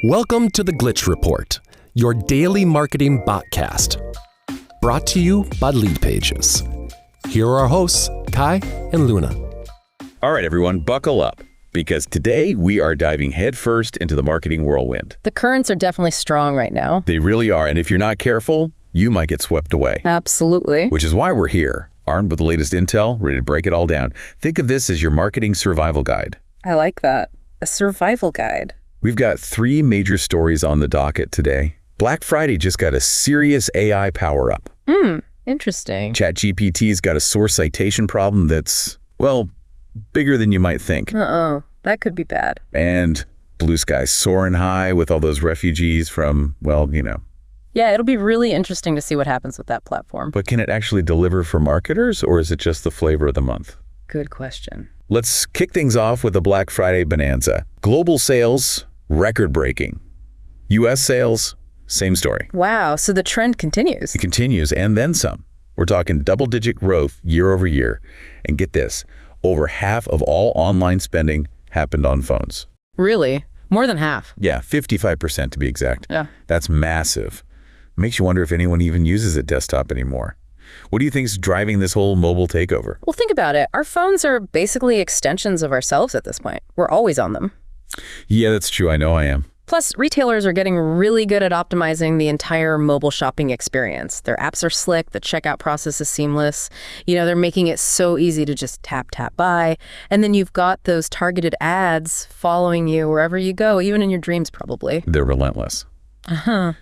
Welcome to the Glitch Report, your daily marketing botcast. Brought to you by Leadpages. Here are our hosts, Kai and Luna. All right, everyone, buckle up, because today we are diving headfirst into the marketing whirlwind. The currents are definitely strong right now. They really are, and if you're not careful, you might get swept away. Absolutely. Which is why we're here, armed with the latest intel, ready to break it all down. Think of this as your marketing survival guide. I like that. A survival guide. We've got 3 major stories on the docket today. Black Friday just got a serious AI power-up. Interesting. ChatGPT's got a source citation problem that's, well, bigger than you might think. Uh-oh. That could be bad. And Bluesky soaring high with all those refugees from, well, you know. Yeah, it'll be really interesting to see what happens with that platform. But can it actually deliver for marketers, or is it just the flavor of the month? Good question. Let's kick things off with the Black Friday bonanza. Global sales, record-breaking. U.S. sales, same story. Wow, so the trend continues. It continues, and then some. We're talking double-digit growth year over year. And get this, over half of all online spending happened on phones. Really? More than half? Yeah, 55% to be exact. Yeah. That's massive. Makes you wonder if anyone even uses a desktop anymore. What do you think is driving this whole mobile takeover? Well, think about it. Our phones are basically extensions of ourselves at this point. We're always on them. Yeah, that's true. I know I am. Plus, retailers are getting really good at optimizing the entire mobile shopping experience. Their apps are slick, the checkout process is seamless. You know, they're making it so easy to just tap, buy. And then you've got those targeted ads following you wherever you go, even in your dreams, probably. They're relentless.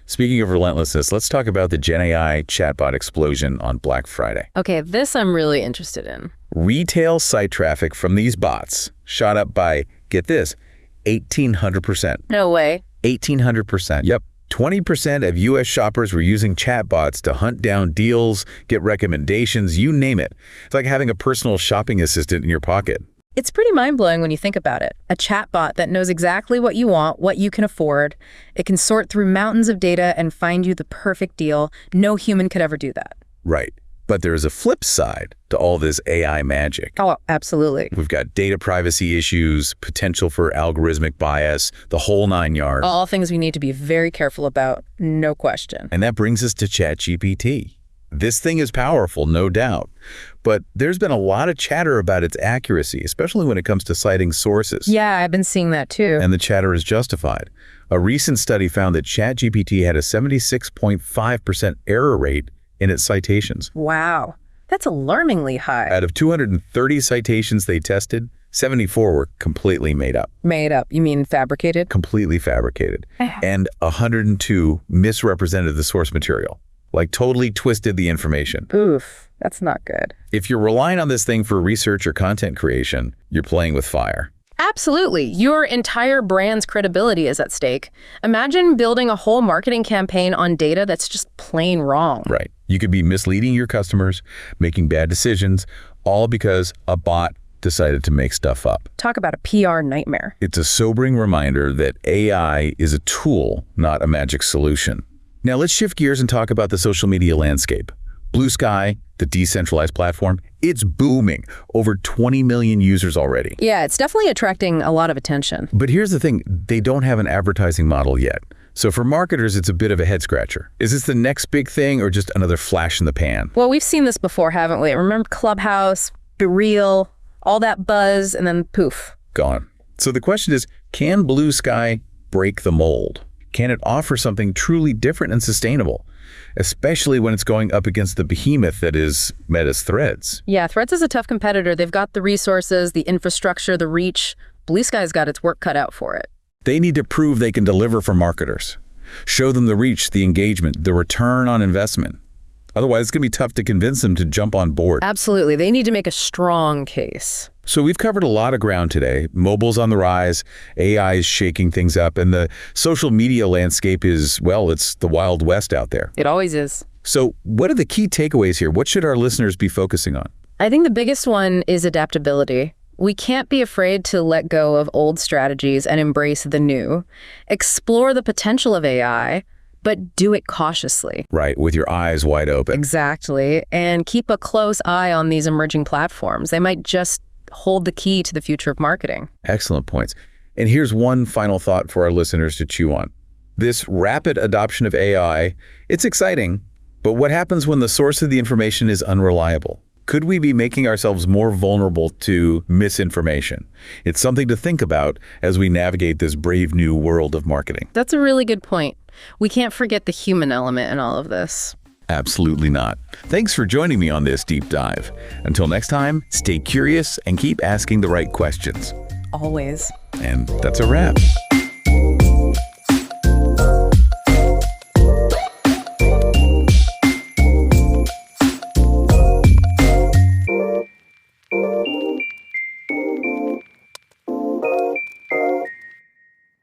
Speaking of relentlessness, let's talk about the Gen AI chatbot explosion on Black Friday. Okay, this I'm really interested in. Retail site traffic from these bots shot up by, get this, 1,800%. No way. 1,800%. Yep. 20% of U.S. shoppers were using chatbots to hunt down deals, get recommendations, you name it. It's like having a personal shopping assistant in your pocket. It's pretty mind-blowing when you think about it. A chatbot that knows exactly what you want, what you can afford. It can sort through mountains of data and find you the perfect deal. No human could ever do that. Right. But there's a flip side to all this AI magic. Oh, absolutely. We've got data privacy issues, potential for algorithmic bias, the whole 9 yards. All things we need to be very careful about, no question. And that brings us to ChatGPT. This thing is powerful, no doubt. But there's been a lot of chatter about its accuracy, especially when it comes to citing sources. Yeah, I've been seeing that too. And the chatter is justified. A recent study found that ChatGPT had a 76.5% error rate in its citations. Wow, that's alarmingly high. Out of 230 citations they tested, 74 were completely made up. Made up? You mean fabricated? Completely fabricated. And 102 misrepresented the source material. Like totally twisted the information. Oof, that's not good. If you're relying on this thing for research or content creation, you're playing with fire. Absolutely. Your entire brand's credibility is at stake. Imagine building a whole marketing campaign on data that's just plain wrong. Right. You could be misleading your customers, making bad decisions, all because a bot decided to make stuff up. Talk about a PR nightmare. It's a sobering reminder that AI is a tool, not a magic solution. Now let's shift gears and talk about the social media landscape. Bluesky, the decentralized platform, it's booming. Over 20 million users already. Yeah, it's definitely attracting a lot of attention. But here's the thing, they don't have an advertising model yet. So for marketers, it's a bit of a head scratcher. Is this the next big thing or just another flash in the pan? Well, we've seen this before, haven't we? Remember Clubhouse, Be Real, all that buzz, and then poof. Gone. So the question is, can Bluesky break the mold? Can it offer something truly different and sustainable, especially when it's going up against the behemoth that is Meta's Threads? Yeah, Threads is a tough competitor. They've got the resources, the infrastructure, the reach. Bluesky's got its work cut out for it. They need to prove they can deliver for marketers. Show them the reach, the engagement, the return on investment. Otherwise, it's going to be tough to convince them to jump on board. Absolutely. They need to make a strong case. So we've covered a lot of ground today. Mobile's on the rise, AI is shaking things up, and the social media landscape is, well, it's the Wild West out there. It always is. So what are the key takeaways here? What should our listeners be focusing on? I think the biggest one is adaptability. We can't be afraid to let go of old strategies and embrace the new. Explore the potential of AI, but do it cautiously. Right, with your eyes wide open. Exactly. And keep a close eye on these emerging platforms. They might just hold the key to the future of marketing. Excellent points. And here's one final thought for our listeners to chew on. This rapid adoption of AI, it's exciting, but what happens when the source of the information is unreliable? Could we be making ourselves more vulnerable to misinformation? It's something to think about as we navigate this brave new world of marketing. That's a really good point. We can't forget the human element in all of this. Absolutely not. Thanks for joining me on this deep dive. Until next time, stay curious and keep asking the right questions. Always. And that's a wrap.